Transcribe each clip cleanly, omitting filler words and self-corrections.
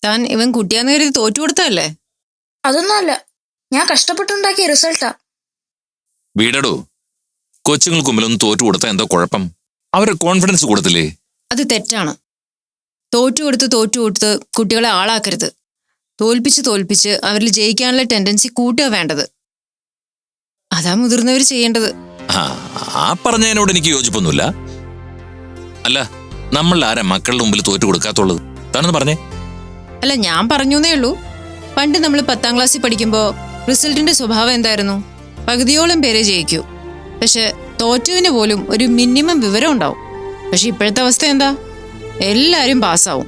താൻ ഇവൻ കുട്ടിയാന്ന് കരുതി തോറ്റു കൊടുത്തല്ലേ? അതൊന്നുമല്ല, ഞാൻ കഷ്ടപ്പെട്ടുണ്ടാക്കിയ റിസൾട്ടാ. വീടടോ, കൊച്ചുങ്ങൾക്ക് മുമ്പിലൊന്നും തോറ്റു കൊടുത്താൽ എന്താ കുഴപ്പം? അവരെ കോൺഫിഡൻസ് കൊടുത്തില്ലേ? അത് തെറ്റാണ്. തോറ്റു കൊടുത്ത് കുട്ടികളെ ആളാക്കരുത്. തോൽപ്പിച്ച് അവരിൽ ജയിക്കാനുള്ള ടെൻഡൻസി കൂട്ടുക വേണ്ടത്. അതാ മുതിർന്നവർ ചെയ്യേണ്ടത്. ആ പറഞ്ഞതിനോട് എനിക്ക് യോജിപ്പൊന്നുമില്ല. അല്ല, നമ്മൾ ആരാ മക്കളുടെ മുമ്പിൽ തോറ്റു കൊടുക്കാത്തുള്ളത്? താനൊന്ന് പറഞ്ഞേ. അല്ല, ഞാൻ പറഞ്ഞേ ഉള്ളൂ. പണ്ട് നമ്മൾ 10ാം ക്ലാസ്സിൽ പഠിക്കുമ്പോൾ റിസൾട്ടിന്റെ സ്വഭാവം എന്തായിരുന്നു? പകുതിയോളം പേരെ ജയിക്കൂ, പക്ഷെ തോറ്റുവിന് പോലും ഒരു മിനിമം വിവരം ഉണ്ടാവും. പക്ഷെ ഇപ്പോഴത്തെ അവസ്ഥ എന്താ? എല്ലാവരും പാസ്സാവും,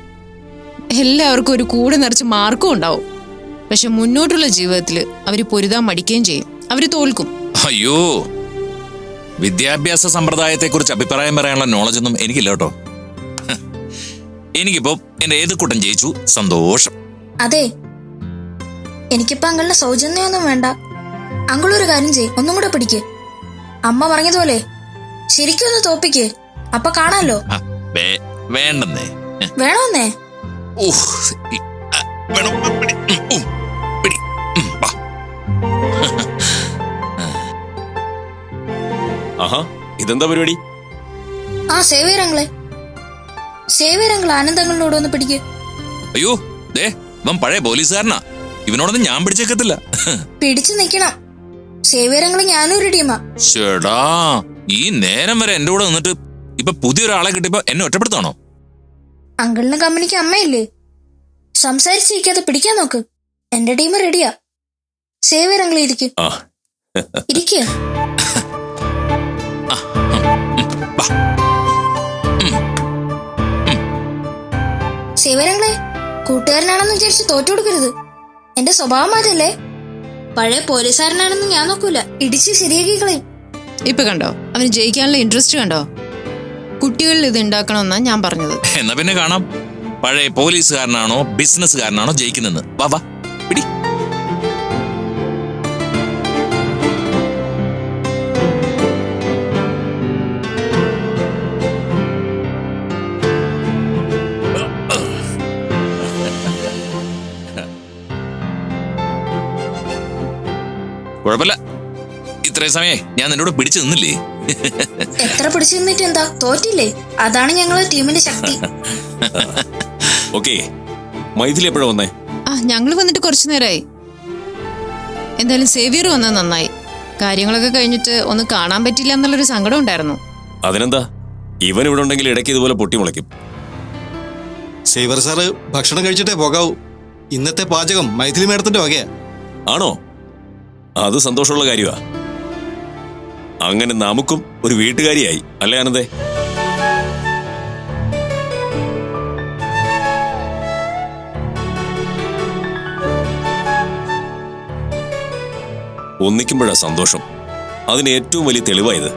എല്ലാവർക്കും ഒരു കൂടെ നിറച്ച് മാർക്കും ഉണ്ടാവും. പക്ഷെ മുന്നോട്ടുള്ള ജീവിതത്തിൽ അവർ പൊരുതാൻ മടിക്കുകയും ചെയ്യും, അവർ തോൽക്കും. അയ്യോ, വിദ്യാഭ്യാസ സമ്പ്രദായത്തെക്കുറിച്ച് അഭിപ്രായം പറയാനുള്ള നോളജ് ഒന്നും എനിക്കില്ല കേട്ടോ. എനിക്കിപ്പോ എന്റെ ഏത് കൂട്ടം ജയിച്ചു, സന്തോഷം. അതെ, എനിക്കിപ്പോ അങ്കിളിന്റെ സൗജന്യമൊന്നും വേണ്ട. അങ്കിൾ ഒരു കാര്യം ചെയ്യ്, ഒന്നും കൂടെ പിടിക്ക്. അമ്മ പറഞ്ഞതുപോലെ ശരിക്കും ഒന്ന് തോപ്പിക്ക്, അപ്പൊ കാണാലോ. വേണ്ടെന്നേ. വേണമെന്നേ? ഇതെന്താ പരിപാടി? ആ സേവിയറങ്ങളെ, ആനന്ദങ്ങളിലൂടെ ഒന്ന് പിടിക്ക്. അയ്യോ, ദേ ഇവൻ പഴയ പോലീസുകാരനാ, ഇവനോടൊന്നും ഞാൻ പിടിച്ചേക്കത്തില്ല. പിടിച്ചു നിക്കണം. സേവിയറങ്ങളെ ഞാനും റെഡിയമ്മാ. ചേടാ, ഈ നേരം വരെ എന്റെ കൂടെ നിന്നിട്ട് ഇപ്പൊ പുതിയൊരാളെ കിട്ടിയപ്പോ എന്നെ ഒറ്റപ്പെടുത്താണോ? അങ്കിളിന് കമ്പനിക്ക് അമ്മയില്ലേ? സംസാരിച്ചിരിക്കാതെ പിടിക്കാൻ നോക്ക്. എന്റെ ടീം റെഡിയാ. സേവിയറങ്ങളെ ഇരിക്ക്. സേവിയറങ്ങളെ, കൂട്ടുകാരനാണെന്ന് വിചാരിച്ച് തോറ്റു കൊടുക്കരുത്. എന്റെ സ്വഭാവം മാറ്റല്ലേ. പഴയ പോലീസുകാരനാണെന്ന് ഞാൻ നോക്കൂല, ഇടിച്ച് ശരിയാക്കി കളയും. ഇപ്പൊ കണ്ടോ, അവന് ജയിക്കാനുള്ള ഇൻട്രസ്റ്റ് കണ്ടോ? കുട്ടികളിൽ ഇത് ഉണ്ടാക്കണമെന്നാ ഞാൻ പറഞ്ഞത്. എന്നാ പിന്നെ കാണാം, പഴയ പോലീസുകാരനാണോ ബിസിനസ്സുകാരനാണോ ജയിക്കുന്നെന്ന്. വാ വാ, പിടി. കുഴപ്പമില്ല, ഇത്രയും സമയം ഞാൻ നിന്നോട് പിടിച്ചു നിന്നില്ലേ? എത്ര പിടിച്ചു നിന്നിട്ട് എന്താ, തോറ്റില്ലേ? അതാണ് ഞങ്ങളെ ടീമിന്റെ ശക്തി. ഓക്കേ, മൈഥിലി എപ്പോഴാ വന്നേ? ഞങ്ങൾ വന്നിട്ട് കുറച്ചു നേരമായി. എന്തായാലും സേവിയർ വന്നത് നന്നായി. കാര്യങ്ങളൊക്കെ കഴിഞ്ഞിട്ട് ഒന്ന് കാണാൻ പറ്റില്ല എന്നുള്ളൊരു സങ്കടം ഉണ്ടായിരുന്നു. അതിനെന്താ, ഇവൻ ഇവിടെ ഉണ്ടെങ്കിൽ ഇടയ്ക്ക് ഇതുപോലെ പൊട്ടിമുളയ്ക്കും. സേവർ സാറ് ഭക്ഷണം കഴിച്ചിട്ടേ പോകാവൂ. ഇന്നത്തെ പാചകം മൈഥിലി മേഡത്തിന്റെ വകയാ. ആണോ? അത് സന്തോഷമുള്ള കാര്യമാ. അങ്ങനെ നമുക്കും ഒരു വീട്ടുകാരിയായി അല്ലേ ആനന്ദേ? ഒന്നിക്കുമ്പോഴാ സന്തോഷം. അതിന് ഏറ്റവും വലിയ തെളിവായത്.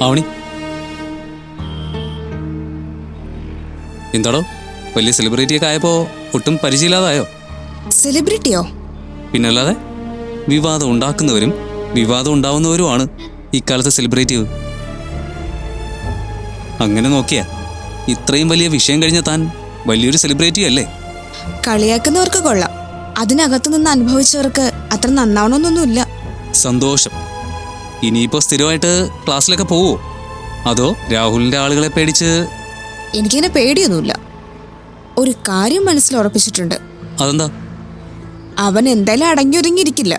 ആവണി, എന്താടോ വലിയ സെലിബ്രിറ്റിയൊക്കെ ആയപ്പോ ഒട്ടും പരിചയമില്ലാതായോ? സെലിബ്രിറ്റിയോ? പിന്നല്ലാതെ, വിവാദം ഉണ്ടാക്കുന്നവരും വിവാദം ഉണ്ടാവുന്നവരുമാണ് ഇക്കാലത്തെ സെലിബ്രിറ്റി. അങ്ങനെ നോക്കിയാ ഇത്രയും വലിയ വിഷയം കഴിഞ്ഞ താൻ വലിയൊരു സെലിബ്രിറ്റി അല്ലേ? കളിയാക്കുന്നവർക്ക് കൊള്ളാം, അതിനകത്തു നിന്ന് അനുഭവിച്ചവർക്ക് അത്ര നന്നാവണമെന്നൊന്നുമില്ല. സന്തോഷം. ഇനിയിപ്പോ സ്ഥിരമായിട്ട് ക്ലാസ്സിലൊക്കെ പോവോ, അതോ രാഹുലിന്റെ ആളുകളെ പേടിച്ച്? എനിക്കിങ്ങനെ പേടിയൊന്നുമില്ല. ഒരു കാര്യം മനസ്സിൽ ഉറപ്പിച്ചിട്ടുണ്ട്. അതെന്താ? അവൻ എന്തായാലും അടങ്ങിയൊരുങ്ങിയിരിക്കില്ല,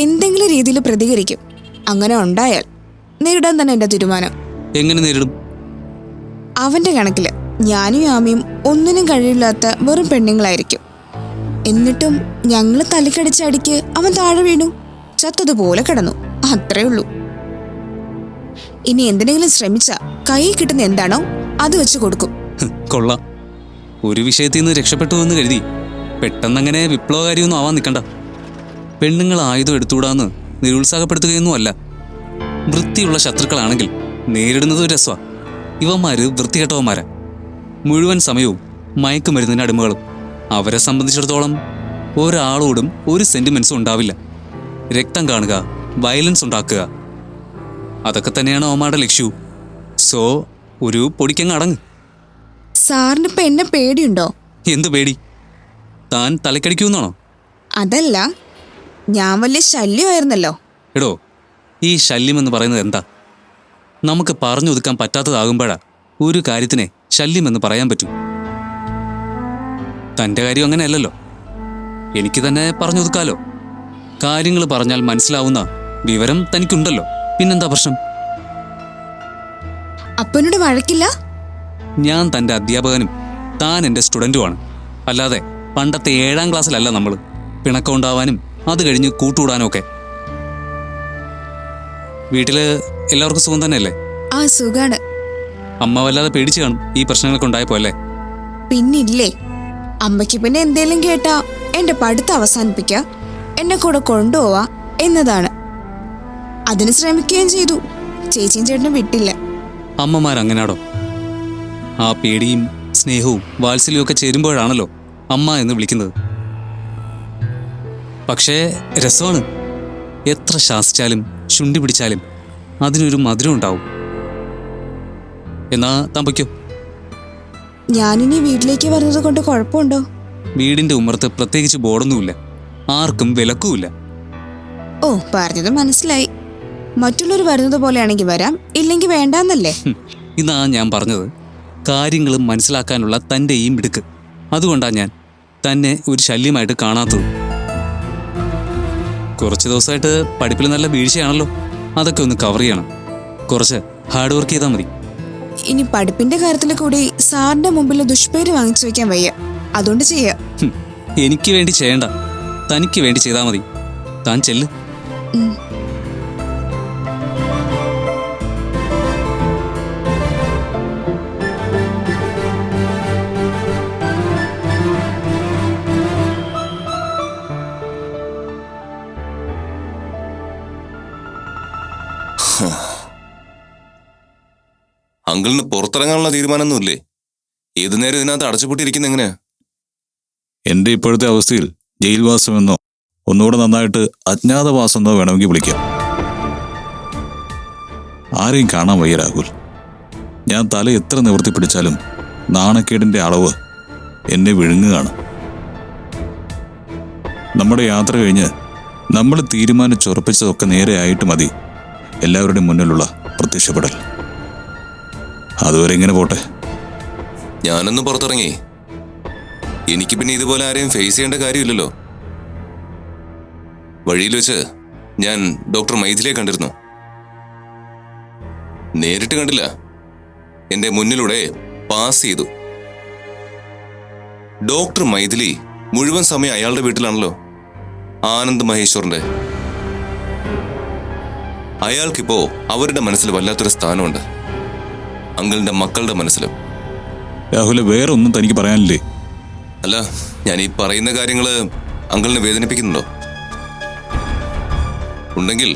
എന്തെങ്കിലും രീതിയിൽ പ്രതികരിക്കും. അങ്ങനെ ഉണ്ടായാൽ നേരിടാൻ തന്നെ എന്റെ തീരുമാനം. എങ്ങനെ നേരിടും? അവന്റെ കണക്കില് ഞാനും യാമിയും ഒന്നിനും കഴിയില്ലാത്ത വെറും പെണ്ണുങ്ങളായിരിക്കും. എന്നിട്ടും ഞങ്ങള് തലക്കടിച്ച അടിക്ക് അവൻ താഴെ വീണു, ചത്തതുപോലെ കിടന്നു. അത്രേ ഉള്ളൂ. ഇനി എന്തിനെങ്കിലും ശ്രമിച്ച കൈ കിട്ടുന്ന എന്താണോ അത് വെച്ച് കൊടുക്കും. കൊള്ളാം. ഒരു വിഷയത്തിൽ നിന്ന് രക്ഷപ്പെട്ടു എന്ന് കരുതി പെട്ടെന്നങ്ങനെ വിപ്ലവകാരിയൊന്നും ആവാൻ നിൽക്കണ്ട. പെണ്ണുങ്ങൾ ആയുധം എടുത്തുകൂടാന്ന് നിരുത്സാഹപ്പെടുത്തുകയൊന്നുമല്ല. വൃത്തിയുള്ള ശത്രുക്കളാണെങ്കിൽ നേരിടുന്നത് ഒരു രസമാണ്. ഇവന്മാര് വൃത്തികെട്ടവന്മാരാ. മുഴുവൻ സമയവും മയക്കുമരുന്നിന് അടിമകളും. അവരെ സംബന്ധിച്ചിടത്തോളം ഒരാളോടും ഒരു സെന്റിമെന്റ്സും ഉണ്ടാവില്ല. രക്തം കാണുക, വയലൻസ് ഉണ്ടാക്കുക, അതൊക്കെ തന്നെയാണ് അവന്മാരുടെ ലക്ഷ്യവും. സോ ഒരു പൊടിക്കങ്ങ് അടങ്ങ്. സാറിന് ഇപ്പൊ എന്നെ പേടിയുണ്ടോ? എന്ത് പേടി? താൻ തലക്കടിക്കുന്നാണോ? അതല്ല, ഞാൻ വലിയ ശല്യമായിരുന്നല്ലോ. എടോ, ഈ ശല്യം എന്ന് പറയുന്നത് എന്താ? നമുക്ക് പറഞ്ഞൊതുക്കാൻ പറ്റാത്തതാകുമ്പോഴാ ഒരു കാര്യത്തിനെ ശല്യമെന്ന് പറയാൻ പറ്റൂ. തൻ്റെ കാര്യം അങ്ങനെയല്ലല്ലോ. എനിക്ക് തന്നെ പറഞ്ഞൊതുക്കാലോ. കാര്യങ്ങൾ പറഞ്ഞാൽ മനസ്സിലാവുന്ന വിവരം തനിക്കുണ്ടല്ലോ. പിന്നെന്താ പ്രശ്നം? അപ്പനോട് വഴക്കില്ല? ഞാൻ തൻ്റെ അധ്യാപകനും താൻ എൻ്റെ സ്റ്റുഡൻറ്റുമാണ്. അല്ലാതെ പണ്ടത്തെ 7ാം ക്ലാസ്സിലല്ല നമ്മൾ പിണക്കം ഉണ്ടാവാനും അത് കഴിഞ്ഞ് കൂട്ടുകൂടാനും ഒക്കെ. വീട്ടില് എല്ലാവർക്കും സുഖം തന്നെയല്ലേ? ആ, സുഖാണ്. അമ്മ വല്ലാതെ പേടിച്ചു കാണും ഈ പ്രശ്നങ്ങളൊക്കെ ഉണ്ടായപ്പോ അല്ലേ? പിന്നില്ലേ, അമ്മയ്ക്ക് പിന്നെ എന്തേലും കേട്ടാ എന്റെ പഠിത്തം അവസാനിപ്പിക്കുക, എന്നെ കൂടെ കൊണ്ടുപോവാ എന്നതാണ്. അതിന് ശ്രമിക്കുകയും ചെയ്തു. ചേച്ചിയും ചേട്ടനും വിട്ടില്ല. അമ്മമാരങ്ങനാടോ? ആ പേടിയും സ്നേഹവും വാത്സല്യവും ഒക്കെ ചേരുമ്പോഴാണല്ലോ അമ്മ എന്ന് വിളിക്കുന്നത്. പക്ഷേ രസമാണ്. എത്ര ശാസിച്ചാലും ശുണ്ടി പിടിച്ചാലും അതിനൊരു മധുരം ഉണ്ടാവും. എന്നാ താൻ പൊയ്ക്കോ. ഞാനിനി വീട്ടിലേക്ക് വരുന്നത് കൊണ്ട് കുഴപ്പമുണ്ടോ? വീടിന്റെ ഉമ്മറത്ത് പ്രത്യേകിച്ച് ബോർഡൊന്നുമില്ല, ആർക്കും വിലക്കുമില്ല. ഓ, പറഞ്ഞത് മനസ്സിലായി. മറ്റുള്ളവർ വരുന്നത് പോലെയാണെങ്കിൽ വരാം, ഇല്ലെങ്കിൽ വേണ്ടാന്നല്ലേ? ഇതാ ഞാൻ പറഞ്ഞത്. കാര്യങ്ങൾ മനസ്സിലാക്കാനുള്ള തൻ്റെ ഈ മിടുക്ക്. അതുകൊണ്ടാണ് ഞാൻ തന്നെ ഒരു ശല്യമായിട്ട് കാണാത്തത്. കുറച്ച് ദിവസമായിട്ട് പഠിപ്പിൽ നല്ല വീഴ്ചയാണല്ലോ. അതൊക്കെ ഒന്ന് കവർ ചെയ്യണം. കുറച്ച് ഹാർഡ് വർക്ക് ചെയ്താൽ മതി. ഇനി പഠിപ്പിന്റെ കാര്യത്തിൽ കൂടി സാറിന്റെ മുമ്പിൽ ദുഷ്പേര് വാങ്ങിച്ചു വെക്കാൻ വയ്യ. അതുകൊണ്ട് ചെയ്യാം. എനിക്ക് വേണ്ടി ചെയ്യണ്ട, തനിക്ക് വേണ്ടി ചെയ്താൽ മതി. താൻ ചെല്ല്. അങ്കിളിന് പുറത്തിറങ്ങാനുള്ള തീരുമാനമൊന്നുമില്ലേ? ഏതു നേരം ഇതിനകത്ത് അടച്ചുപൂട്ടിയിരിക്കുന്ന എങ്ങനെയാ? എന്റെ ഇപ്പോഴത്തെ അവസ്ഥയിൽ ജയിൽവാസമെന്നോ ഒന്നുകൂടെ നന്നായിട്ട് അജ്ഞാതവാസമെന്നോ വേണമെങ്കിൽ വിളിക്കാം. ആരെയും കാണാൻ വയ്യ രാഹുൽ. ഞാൻ തല എത്ര നിവർത്തി പിടിച്ചാലും നാണക്കേടിന്റെ അളവ് എന്നെ വിഴുങ്ങുകയാണ്. നമ്മുടെ യാത്ര കഴിഞ്ഞ് നമ്മൾ തീരുമാനിച്ചുറപ്പിച്ചതൊക്കെ നേരെയായിട്ട് മതി എല്ലാവരുടെയും മുന്നിലുള്ള പ്രത്യക്ഷപ്പെടൽ. അതുവരെ ഇങ്ങനെ പോട്ടെ. ഞാനൊന്ന് പുറത്തിറങ്ങി. എനിക്ക് പിന്നെ ഇതുപോലെ ആരെയും ഫേസ് ചെയ്യേണ്ട കാര്യമില്ലല്ലോ. വഴിയിൽ വെച്ച് ഞാൻ ഡോക്ടർ മൈഥിലിയെ കണ്ടിരുന്നു. നേരിട്ട് കണ്ടില്ല, എന്റെ മുന്നിലൂടെ പാസ് ചെയ്തു. ഡോക്ടർ മൈഥിലി മുഴുവൻ സമയം അയാളുടെ വീട്ടിലാണല്ലോ, ആനന്ദ് മഹേശ്വറിന്റെ. അയാൾക്കിപ്പോ അവരുടെ മനസ്സിൽ വല്ലാത്തൊരു സ്ഥാനമുണ്ട്, അങ്കിളിന്റെ മക്കളുടെ മനസ്സിലും. രാഹുലെ, വേറെ ഒന്നും തനിക്ക് പറയാനില്ലേ? അല്ല, ഞാൻ ഈ പറയുന്ന കാര്യങ്ങള് അങ്കിളിനെ വേദനിപ്പിക്കുന്നുണ്ടോ? ഉണ്ടെങ്കിൽ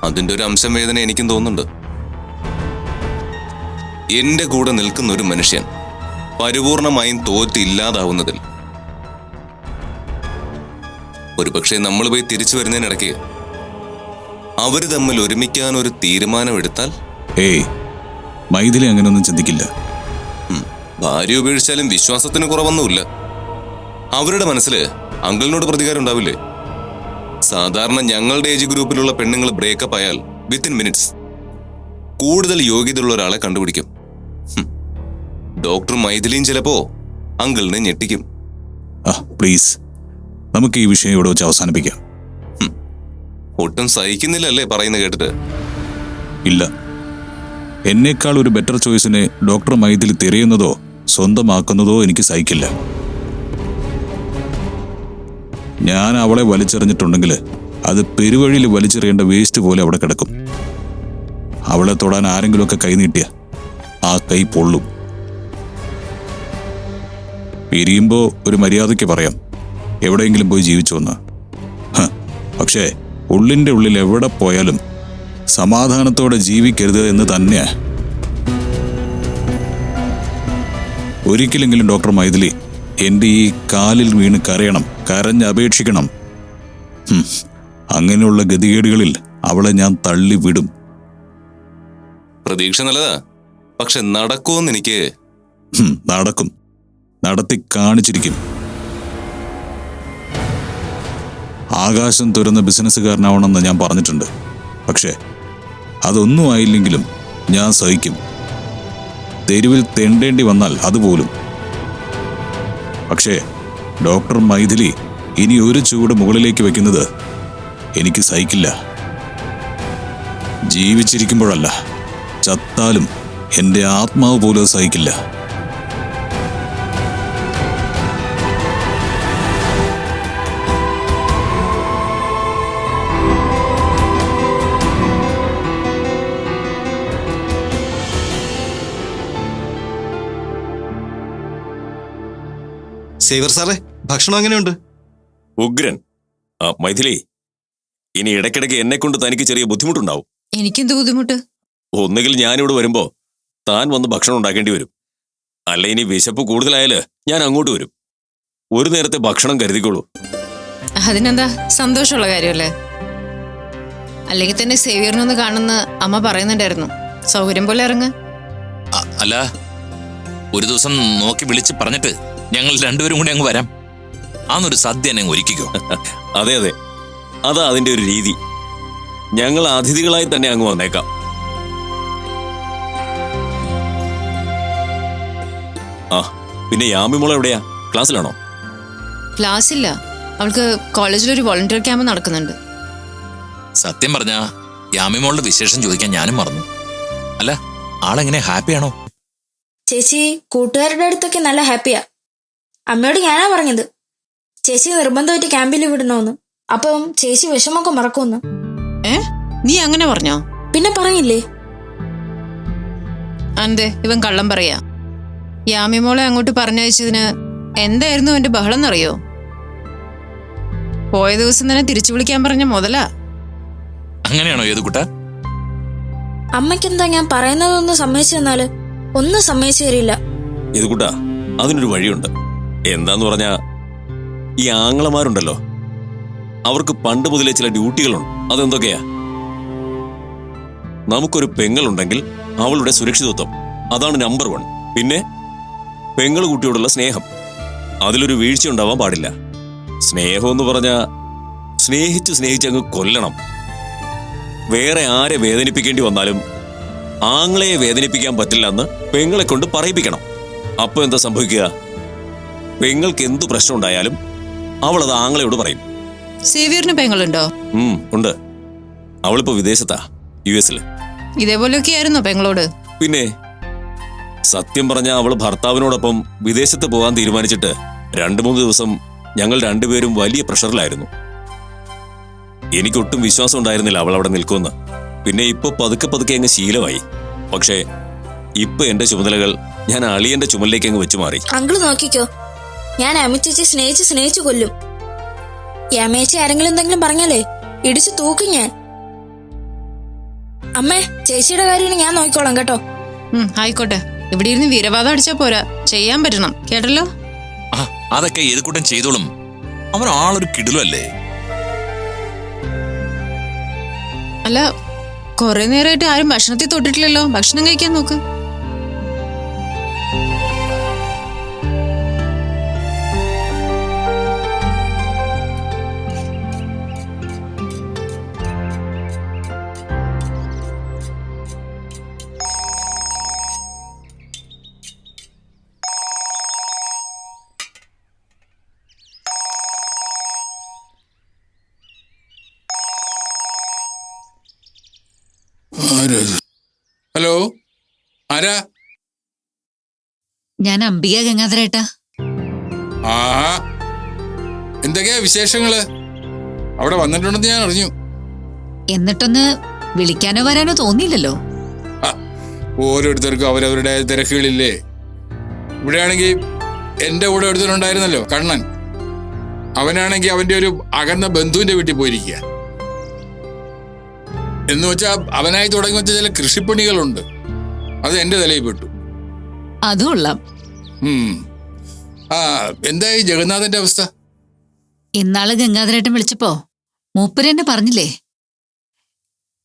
അതിന്റെ ഒരു അംശം വേദന എനിക്കും തോന്നുന്നുണ്ട്. എന്റെ കൂടെ നിൽക്കുന്ന ഒരു മനുഷ്യൻ പരിപൂർണമായും തോറ്റ് ഇല്ലാതാവുന്നതിൽ ഒരുപക്ഷെ നമ്മൾ പോയി തിരിച്ചു വരുന്നതിനിടയ്ക്ക് അവര് തമ്മിൽ ഒരുമിക്കാൻ ഒരു തീരുമാനമെടുത്താൽ? ഏയ്, മൈഥിലി അങ്ങനെയൊന്നും ചിന്തിക്കില്ല. ഭാര്യ ഉപേക്ഷിച്ചാലും വിശ്വാസത്തിന് കുറവൊന്നുമില്ല. അവരുടെ മനസ്സില് അങ്കിളിനോട് പ്രതികാരം ഉണ്ടാവില്ലേ? സാധാരണ ഞങ്ങളുടെ ഏജ് ഗ്രൂപ്പിലുള്ള പെണ്ണുങ്ങൾ ബ്രേക്കപ്പ് ആയാൽ വിത്തിൻ മിനിറ്റ്സ് കൂടുതൽ യോഗ്യതയുള്ള ഒരാളെ കണ്ടുപിടിക്കും. ഡോക്ടർ മൈഥിലിയും ചിലപ്പോ അങ്കിളിനെ ഞെട്ടിക്കും. പ്ലീസ്, നമുക്ക് ഈ വിഷയം ഇവിടെ വെച്ച് അവസാനിപ്പിക്കാം. ഒട്ടും സഹിക്കുന്നില്ലല്ലേ പറയുന്നത് കേട്ടിട്ട്? ഇല്ല, എന്നേക്കാൾ ഒരു ബെറ്റർ ചോയ്സിനെ ഡോക്ടർ മൈഥിലി തിരയുന്നതോ സ്വന്തമാക്കുന്നതോ എനിക്ക് സഹിക്കില്ല. ഞാൻ അവളെ വലിച്ചെറിഞ്ഞിട്ടുണ്ടെങ്കിൽ അത് പെരുവഴിയിൽ വലിച്ചെറിയേണ്ട വേസ്റ്റ് പോലെ അവിടെ കിടക്കും. അവളെ തൊടാൻ ആരെങ്കിലുമൊക്കെ കൈ നീട്ടിയ ആ കൈ പൊള്ളും. പിരിയുമ്പോ ഒരു മര്യാദയ്ക്ക് പറയാം, എവിടെയെങ്കിലും പോയി ജീവിച്ചു വന്ന്. പക്ഷേ ഉള്ളിൻ്റെ ഉള്ളിൽ എവിടെ പോയാലും സമാധാനത്തോടെ ജീവിക്കരുത് എന്ന് തന്നെയാ. ഒരിക്കലെങ്കിലും ഡോക്ടർ മൈഥിലി എൻ്റെ ഈ കാലിൽ വീണ് കരയണം, കരഞ്ഞപേക്ഷിക്കണം. അങ്ങനെയുള്ള ഗതികേടുകളിൽ അവളെ ഞാൻ തള്ളിവിടും. പ്രതീക്ഷ നല്ലതാ, പക്ഷെ നടക്കുമെന്ന് എനിക്ക്. നടക്കും, നടത്തി കാണിച്ചിരിക്കും. ആകാശം തുറന്ന ബിസിനസ്സുകാരനാവണമെന്ന് ഞാൻ പറഞ്ഞിട്ടുണ്ട്. പക്ഷേ അതൊന്നും ആയില്ലെങ്കിലും ഞാൻ സഹിക്കും. തെരുവിൽ തെണ്ടേണ്ടി വന്നാൽ അതുപോലും. പക്ഷേ ഡോക്ടർ മൈഥിലി ഇനി ഒരു ചൂട് മുകളിലേക്ക് വെക്കുന്നത് എനിക്ക് സഹിക്കില്ല. ജീവിച്ചിരിക്കുമ്പോഴല്ല, ചത്താലും എൻ്റെ ആത്മാവ് പോലും സഹിക്കില്ല. സേവർ സാറേ, ഭക്ഷണം എങ്ങനെയുണ്ട്? ഉഗ്രൻ. മൈഥിലി, ഇനി ഇടയ്ക്കിടയ്ക്ക് എന്നെ കൊണ്ട് തനിക്ക് ചെറിയ ബുദ്ധിമുട്ടുണ്ടാവും. എനിക്കെന്ത് ബുദ്ധിമുട്ട്? ഒന്നുകിൽ ഞാനിവിടെ വരുമ്പോ താൻ വന്ന് ഭക്ഷണം ഉണ്ടാക്കേണ്ടി വരും, അല്ല ഇനി വിശപ്പ് കൂടുതലായാല് ഞാൻ അങ്ങോട്ട് വരും. ഒരു നേരത്തെ ഭക്ഷണം കരുതിക്കോളൂ. അതിനെന്താ, സന്തോഷമുള്ള കാര്യമല്ലേ? അല്ലെങ്കിൽ തന്നെ സേവിയറിനൊന്ന് കാണുന്ന അമ്മ പറയുന്നുണ്ടായിരുന്നു. സൗകര്യം പോലെ ഇറങ്ങ. അല്ല, ഒരു ദിവസം നോക്കി വിളിച്ച് പറഞ്ഞിട്ട് ഞങ്ങൾ രണ്ടുപേരും കൂടി അങ്ങ് വരാം. ആന്നൊരു സദ്യ എന്നെ ഒരുക്കിക്കോ. അതെ അതെ, അതാ അതിന്റെ ഒരു രീതി. ഞങ്ങൾ അതിഥികളായി തന്നെ അങ്ങ് വന്നേക്കാം. ആ പിന്നെ യാമിമോൾ എവിടെയാ? ക്ലാസ്സിലാണോ? ക്ലാസ്സില്ല, അവൾക്ക് കോളേജിലൊരു വോളണ്ടിയർ ക്യാമ്പ് നടക്കുന്നുണ്ട്. സത്യം പറഞ്ഞാ യാമിമോളുടെ വിശേഷം ചോദിക്കാൻ ഞാനും മറന്നു. അല്ല, ആളെങ്ങനെ, ഹാപ്പിയാണോ? ചേച്ചി കൂട്ടുകാരുടെ അടുത്തൊക്കെ നല്ല ഹാപ്പിയാ. അമ്മയോട് ഞാനാ പറഞ്ഞത് ചേച്ചി നിർബന്ധമായിട്ട് ക്യാമ്പിൽ വിടണമെന്ന്. അപ്പം ചേച്ചി വിഷമൊക്കെ മറക്കുമെന്ന്. നീ അങ്ങനെ പറഞ്ഞോ? പിന്നെ പറഞ്ഞില്ലേ? അന്തേ ഇവൻ കള്ളം പറയാ. യാമിമോളെ അങ്ങോട്ട് പറഞ്ഞയച്ചതിന് എന്തായിരുന്നു എന്റെ ബഹളം എന്നറിയോ? പോയ ദിവസം തന്നെ തിരിച്ചു വിളിക്കാൻ പറഞ്ഞ മുതലാ. അങ്ങനെയാണോ ഏതുകുട്ട? അമ്മയ്ക്കെന്താ ഞാൻ പറയുന്നതൊന്ന് സമ്മതിച്ചു തന്നാല് ഒന്നും സമ്മതിച്ചു തരില്ല. ഏതുകുട്ടാ, അതിനൊരു വഴിയുണ്ട്. എന്താന്ന് പറഞ്ഞാ, ഈ ആങ്ങളമാരുണ്ടല്ലോ, അവർക്ക് പണ്ട് മുതലേ ചില ഡ്യൂട്ടികളുണ്ട്. അതെന്തൊക്കെയാ? നമുക്കൊരു പെങ്ങളുണ്ടെങ്കിൽ അവളുടെ സുരക്ഷിതത്വം, അതാണ് നമ്പർ 1. പിന്നെ പെങ്ങള് കുട്ടിയോടുള്ള സ്നേഹം, അതിലൊരു വീഴ്ച ഉണ്ടാവാൻ പാടില്ല. സ്നേഹം എന്ന് പറഞ്ഞാ സ്നേഹിച്ചങ്ങ് കൊല്ലണം. വേറെ ആരെ വേദനിപ്പിക്കേണ്ടി വന്നാലും ആങ്ങളയെ വേദനിപ്പിക്കാൻ പറ്റില്ല എന്ന് പെങ്ങളെ കൊണ്ട് പറയിപ്പിക്കണം. അപ്പൊ എന്താ സംഭവിക്കുക? പെങ്ങൾക്ക് എന്തു പ്രശ്നം ഉണ്ടായാലും അവളത് ആങ്ങളയോട് പറയും. സേവിയറിന് പെങ്ങളുണ്ടോ? ഉണ്ട്. അവളിപ്പോ വിദേശത്താ, US. ഇതേപോലെയൊക്കെ ആയിരുന്നോ പെങ്ങളോട്? പിന്നെ സത്യം പറഞ്ഞ അവള് ഭർത്താവിനോടൊപ്പം വിദേശത്ത് പോകാൻ തീരുമാനിച്ചിട്ട് 2-3 ദിവസം ഞങ്ങൾ രണ്ടുപേരും വലിയ പ്രഷറിലായിരുന്നു. എനിക്കൊട്ടും വിശ്വാസം ഉണ്ടായിരുന്നില്ല അവൾ അവിടെ നിൽക്കുമെന്ന്. പിന്നെ ഇപ്പൊ പതുക്കെ പതുക്കെ അങ്ങ് ശീലമായി. പക്ഷേ ഇപ്പൊ എന്റെ ചുമതലകൾ ഞാൻ അളിയന്റെ ചുമലിലേക്ക് അങ്ങ് വെച്ചു മാറി. അങ്കിള് നോക്കിക്കോ, ഞാൻ അമ്മച്ചേച്ചി സ്നേഹിച്ച് കൊല്ലും. ഈ അമ്മേച്ചി ആരെങ്കിലും എന്തെങ്കിലും പറഞ്ഞാലേ ഇടിച്ചു തൂക്കും ഞാൻ. അമ്മേ, ചേച്ചിയുടെ കാര്യം ഞാൻ നോക്കിക്കോളാം കേട്ടോ. ആയിക്കോട്ടെ. ഇവിടെ ഇരുന്ന് വീരവാദം അടിച്ചാ പോരാ, ചെയ്യാൻ പറ്റണം. കേട്ടല്ലോ? അതൊക്കെ ഏതുകൂട്ടം ചെയ്തോളും. അവൻ ആളൊരു കിടിലല്ലേ. അല്ല, കുറെ നേരമായിട്ട് ആരും ഭക്ഷണത്തിൽ തൊട്ടിട്ടില്ലല്ലോ. ഭക്ഷണം കഴിക്കാൻ നോക്ക്. ഹലോ, ആരാ? ഞാൻ അംബിക ഗംഗാധരേട്ടാ. എന്തൊക്കെയാ വിശേഷങ്ങള്? അവിടെ വന്നിട്ടുണ്ടെന്ന് ഞാൻ അറിഞ്ഞു. എന്നിട്ടൊന്ന് വിളിക്കാനോ വരാനോ തോന്നിയില്ലല്ലോ. ഓരോരുത്തർക്കും അവരവരുടെ തിരക്കുകളില്ലേ. ഇവിടെയാണെങ്കിൽ എന്റെ കൂടെ ഒരുത്തനുണ്ടായിരുന്നല്ലോ, കണ്ണൻ. അവനാണെങ്കിൽ അവന്റെ ഒരു അകന്ന ബന്ധുവിന്റെ വീട്ടിൽ പോയിരിക്കുക. എന്ന് വെച്ചാൽ അവനായി തുടങ്ങി വെച്ച ചില കൃഷിപ്പണികളുണ്ട്, അത് എന്റെ തലയിൽ പെട്ടു. അതും കൊള്ളാം. ആ എന്തായി ജഗന്നാഥന്റെ അവസ്ഥ? ഇന്നാള് ഗംഗാധരേട്ടൻ വിളിച്ചപ്പോ മൂപ്പര് എന്നെ പറഞ്ഞില്ലേ,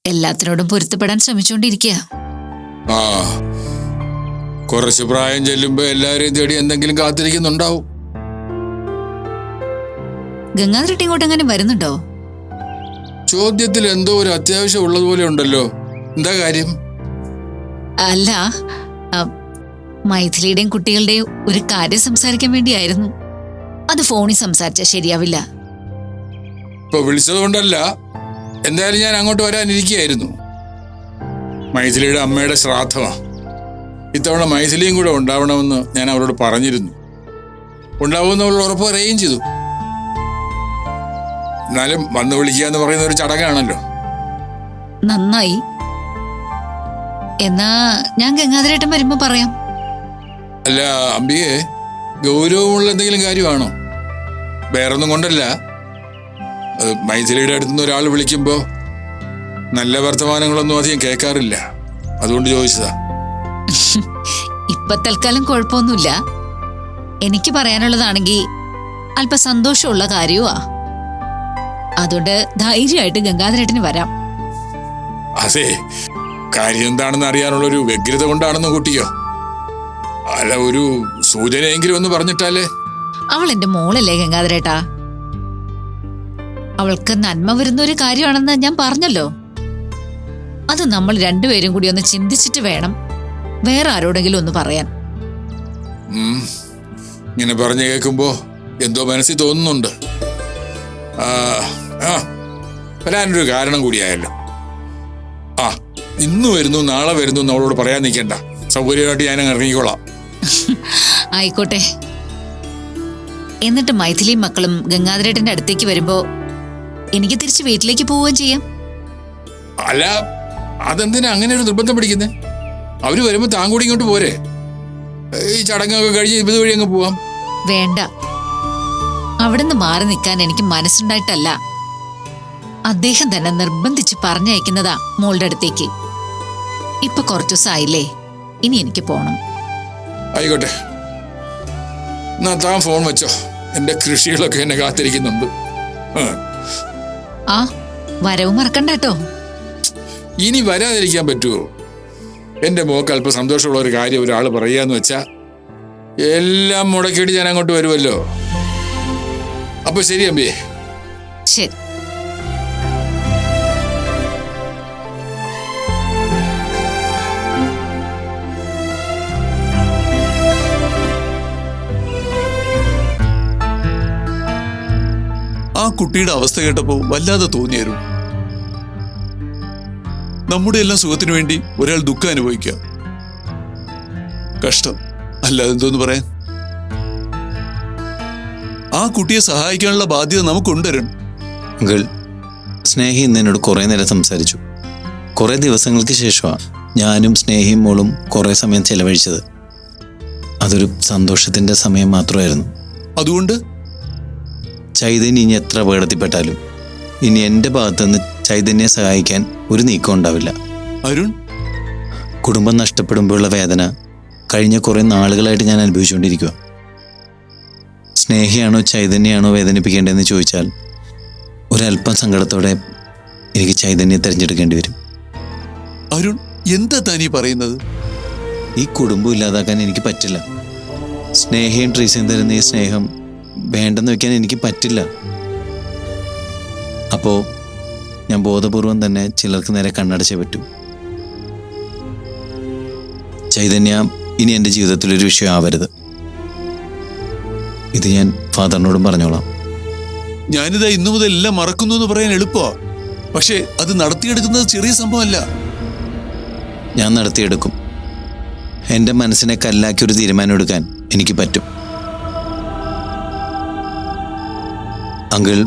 എല്ലാത്തിനോടും പൊരുത്തപ്പെടാൻ ശ്രമിച്ചുകൊണ്ടിരിക്കുക. ആ കുറച്ച് പ്രായം ചെല്ലുമ്പോ എല്ലാരെയും തേടി എന്തെങ്കിലും കാത്തിരിക്കുന്നുണ്ടാവും. ഗംഗാധരേട്ടൻ ഇങ്ങോട്ട് എങ്ങനെ വരുന്നുണ്ടോ? ചോദ്യത്തിൽ എന്തോ ഒരു അത്യാവശ്യം ഉള്ളതുപോലെ ഉണ്ടല്ലോ, എന്താ കാര്യം? അല്ല, മൈഥിലിയുടെയും കുട്ടികളുടെയും ഒരു കാര്യം സംസാരിക്കാൻ വേണ്ടിയായിരുന്നു. അത് ഫോണിൽ സംസാരിച്ചാൽ ശരിയാവില്ല. ഇപ്പൊ വിളിച്ചതുകൊണ്ടല്ല, എന്തായാലും ഞാൻ അങ്ങോട്ട് വരാനിരിക്കുകയായിരുന്നു. മൈഥിലിയുടെ അമ്മയുടെ ശ്രാദ്ധമാ. ഇത്തവണ മൈഥിലിയും കൂടെ ഉണ്ടാവണമെന്ന് ഞാൻ അവരോട് പറഞ്ഞിരുന്നു. ഉണ്ടാവുമെന്നുള്ള ഉറപ്പ് പറയുകയും ചെയ്തു. എന്നാലും വന്ന് വിളിക്കുക എന്ന് പറയുന്ന ഒരു ചടങ്ങാണല്ലോ. നന്നായി. എന്നാ ഞാൻ ഗംഗാധരേട്ടൻ വരുമ്പോ പറയാം. അല്ല അംബികെ, ഗൗരവമുള്ള എന്തെങ്കിലും കാര്യമാണോ? വേറൊന്നും കൊണ്ടല്ല, മൈഥിലിയുടെ അടുത്തുനിന്ന് ഒരാൾ വിളിക്കുമ്പോ നല്ല വർത്തമാനങ്ങളൊന്നും അധികം കേൾക്കാറില്ല, അതുകൊണ്ട് ചോദിച്ചതാ. ഇപ്പൊ തൽക്കാലം കുഴപ്പമൊന്നുമില്ല. എനിക്ക് പറയാനുള്ളതാണെങ്കിൽ അല്പ സന്തോഷമുള്ള കാര്യമാ. അതുകൊണ്ട് ധൈര്യമായിട്ട് ഗംഗാധരേട്ടന് വരാം. അതെ, കാര്യം എന്താണെന്ന് അറിയാനുള്ളൊരു വ്യഗ്രത കൊണ്ടാണെന്ന് കൂട്ടിയോ? അല്ല, ഒരു സൂചനയെങ്കിലും ഒന്ന് പറഞ്ഞിട്ടാലേ. അവൾ എന്റെ മോളല്ലേ ഗംഗാധരേട്ടാ, അവൾക്ക് നന്മ വരുന്ന ഒരു കാര്യമാണെന്ന് ഞാൻ പറഞ്ഞല്ലോ. അത് നമ്മൾ രണ്ടുപേരും കൂടി ഒന്ന് ചിന്തിച്ചിട്ട് വേണം വേറെ ആരോടെങ്കിലും ഒന്ന് പറയാൻ. ഇങ്ങനെ പറഞ്ഞു കേൾക്കുമ്പോ എന്തോ മനസ്സിൽ തോന്നുന്നുണ്ട്. വരാനൊരു കാരണം കൂടിയായല്ലോ. ആ ഇന്ന് വരുന്നു നാളെ വരുന്നു അവളോട് പറയാൻ നിൽക്കണ്ട, സൗകര്യമായിട്ട് ഞാൻ ഇറങ്ങിക്കോളാം. ആയിക്കോട്ടെ. എന്നിട്ട് മൈഥിലിയും മക്കളും ഗംഗാധരേട്ടന്റെ അടുത്തേക്ക് വരുമ്പോ എനിക്ക് തിരിച്ച് വീട്ടിലേക്ക് പോവുകയും ചെയ്യാം. അല്ല, അതെന്തിനാ അങ്ങനെ ഒരു നിർബന്ധം പിടിക്കുന്നേ? അവര് വരുമ്പോ താൻ കൂടി ഇങ്ങോട്ട് പോരെ? ഈ ചടങ്ങൊക്കെ കഴിഞ്ഞ് ഇതുവഴി അങ്ങ് പോവാം. വേണ്ട, അവിടുന്ന് മാറി നിൽക്കാൻ എനിക്ക് മനസ്സുണ്ടായിട്ടല്ല, അദ്ദേഹം തന്നെ നിർബന്ധിച്ച് പറഞ്ഞയക്കുന്നതാ മോളുടെ അടുത്തേക്ക്. ഇപ്പൊ കുറച്ചു ദിവസമായില്ലേ, ഇനി എനിക്ക് പോണം. ആയിക്കോട്ടെ, എന്നാ താൻ ഫോൺ വെച്ചോ, എന്റെ കൃഷികളൊക്കെ എന്നെ കാത്തിരിക്കുന്നുണ്ട്. ആ വരവ് മറക്കണ്ട കേട്ടോ. ഇനി വരാതിരിക്കാൻ പറ്റുമോ? എന്റെ മോക്ക് അല്പം സന്തോഷമുള്ള ഒരു കാര്യം ഒരാൾ പറയാന്ന് വെച്ചാ എല്ലാം മുടക്കിയിട്ട് ഞാൻ അങ്ങോട്ട് വരുമല്ലോ. അപ്പൊ ശരി അമ്പിയേ. ശരി. ആ കുട്ടിയുടെ അവസ്ഥ കേട്ടപ്പോ വല്ലാതെ തോന്നിയായിരുന്നു. നമ്മുടെ എല്ലാം സുഖത്തിനു വേണ്ടി ഒരാൾ ദുഃഖം അനുഭവിക്കുക കഷ്ടം, അല്ലാതെ എന്തോന്ന് പറയാൻ. ആ കുട്ടിയെ സഹായിക്കാനുള്ള ബാധ്യത നമുക്കുണ്ട്. അങ്കിൾ, സ്നേഹി ഇന്ന് എന്നോട് കുറേ നേരം സംസാരിച്ചു. കുറേ ദിവസങ്ങൾക്ക് ശേഷമാണ് ഞാനും സ്നേഹിയും മോളും കുറേ സമയം ചെലവഴിച്ചത്. അതൊരു സന്തോഷത്തിന്റെ സമയം മാത്രമായിരുന്നു. അതുകൊണ്ട് ചൈതന്യ ഇനി എത്ര അപകടത്തിൽപ്പെട്ടാലും ഇനി എൻ്റെ ഭാഗത്തുനിന്ന് ചൈതന്യെ സഹായിക്കാൻ ഒരു നീക്കം ഉണ്ടാവില്ല. അരുൺ, കുടുംബം നഷ്ടപ്പെടുമ്പോഴുള്ള വേദന കഴിഞ്ഞ കുറേ നാളുകളായിട്ട് ഞാൻ അനുഭവിച്ചുകൊണ്ടിരിക്കുക. സ്നേഹിയാണോ ചൈതന്യാണോ വേദനിപ്പിക്കേണ്ടതെന്ന് ചോദിച്ചാൽ ഒരല്പം സങ്കടത്തോടെ എനിക്ക് ചൈതന്യെ തിരഞ്ഞെടുക്കേണ്ടി വരും. അരുൺ, എന്താ താനീ പറയുന്നത്? ഈ കുടുംബം ഇല്ലാതാക്കാൻ എനിക്ക് പറ്റില്ല. സ്നേഹയും ട്രീസയും തരുന്ന ഈ സ്നേഹം വേണ്ടെന്ന് വെക്കാൻ എനിക്ക് പറ്റില്ല. അപ്പോൾ ഞാൻ ബോധപൂർവം തന്നെ ചിലർക്ക് നേരെ കണ്ണടച്ചേ പറ്റൂ. ചൈതന്യ ഇനി എൻ്റെ ജീവിതത്തിലൊരു വിഷയം ആവരുത്. ഇത് ഞാൻ ഫാദറിനോടും പറഞ്ഞോളാം. ഞാനിതാ ഇന്നു മുതൽ എല്ലാം മറക്കുന്നു എന്ന് പറയാൻ എളുപ്പമാ, പക്ഷേ അത് നടത്തിയെടുക്കുന്നത് ചെറിയ സംഭവമല്ല. ഞാൻ നടത്തിയെടുക്കും. എൻ്റെ മനസ്സിനെ കല്ലാക്കി ഒരു തീരുമാനം എടുക്കാൻ എനിക്ക് പറ്റും. അങ്കിൾ,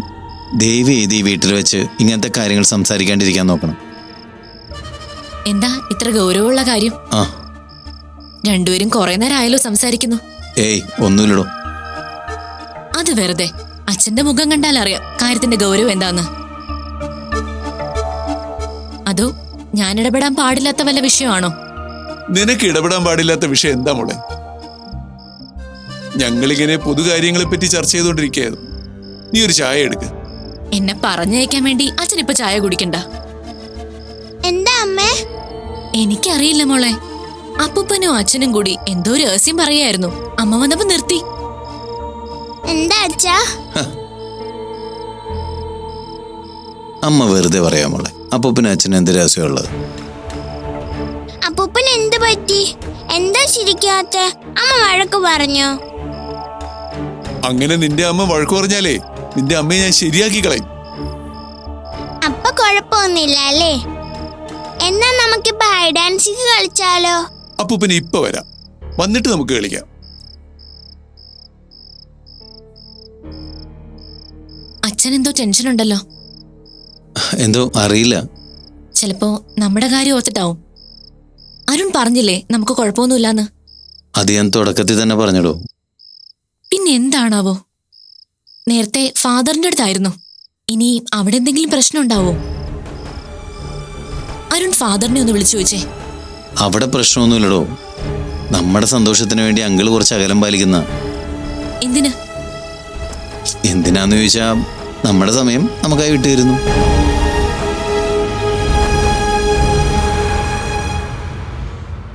ദയവ് ചെയ്ത് ഈ വീട്ടിൽ വെച്ച് ഇങ്ങനത്തെ കാര്യങ്ങൾ സംസാരിക്കാണ്ടിരിക്കാൻ നോക്കണം. എന്താ ഇത്ര ഗൗരവമുള്ള കാര്യം? ആ, രണ്ടുപേരും കുറെ നേരം ആയാലോ സംസാരിക്കുന്നു. ഏയ് ഒന്നുമില്ലടോ. അത് വെറുതെ അച്ഛന്റെ മുഖം കണ്ടാൽ അറിയാം കാര്യത്തിന്റെ ഗൗരവം എന്താന്ന്. അതോ ഞാൻ ഇടപെടാൻ പാടില്ലാത്ത വല്ല വിഷയമാണോ? നിനക്ക് ഇടപെടാൻ പാടില്ലാത്ത വിഷയം എന്താ മോളെ? ഞങ്ങളിങ്ങനെ പൊതുകാര്യങ്ങളെ പറ്റി ചർച്ച ചെയ്തുകൊണ്ടിരിക്കുകയായിരുന്നു. നീ ഒരു ചായ എടുക്ക. എന്നെ പറഞ്ഞയക്കാൻ വേണ്ടി അച്ഛൻ ഇപ്പൊ ചായ കുടിക്കണ്ട. എന്താ അമ്മേ? എനിക്കറിയില്ല മോളെ. അപ്പൂപ്പനും അച്ഛനും കൂടി എന്തോ രഹസ്യം പറയായിരുന്നു. അമ്മ വന്നപ്പോ നിർത്തി. എന്താ അച്ഛാ? അമ്മ വെറുതെ പറയാ മോളെ. അപ്പൂപ്പനും അച്ഛനും എന്ത് രഹസ്യമുള്ളത്? അപ്പൂപ്പന് എന്ത് പറ്റി? എന്താ ചിരിക്കാത്ത? അമ്മ വഴക്ക് പറഞ്ഞോ? അങ്ങനെ നിന്റെ അമ്മ വഴക്കു പറഞ്ഞാലേ നിന്റെ അമ്മയെ ഞാൻ ശരിയാക്കി കളയും. അപ്പൊ കുഴപ്പമൊന്നുമില്ല അല്ലേ? എന്നാ നമുക്കിപ്പോ ഹൈഡ് ആൻഡ് സീക്ക് കളിച്ചാലോ? അപ്പൂപ്പന് ഇപ്പൊ വരാം, വന്നിട്ട് നമുക്ക് കളിക്കാം. അച്ഛൻ എന്തോ ടെൻഷൻ ഉണ്ടല്ലോ. എന്തോ അറിയില്ല. ചിലപ്പോ നമ്മുടെ കാര്യം ഓർത്തിട്ടാവും. അരുൺ പറഞ്ഞില്ലേ നമുക്ക് കുഴപ്പമൊന്നുമില്ലാന്ന്? അത് ഞാൻ തുടക്കത്തിൽ തന്നെ പറഞ്ഞടോ. പിന്നെ എന്താണാവോ? നേരത്തെ ഫാദറിന്റെ അടുത്തായിരുന്നു. ഇനി അവിടെ എന്തെങ്കിലും പ്രശ്നം ഉണ്ടാവോ? അരുൺ ഫാദറിനെ ഒന്ന് വിളിച്ചു ചോദിച്ചേ. അവിടെ പ്രശ്നമൊന്നുമില്ലടോ. നമ്മുടെ സന്തോഷത്തിന് വേണ്ടി അങ്കിള് കുറച്ച് അകലം പാലിക്കുന്ന. എന്തിന്? എന്തിനാന്ന് ചോദിച്ചാ നമ്മുടെ സമയം നമുക്കായി വിട്ടുതരുന്നു.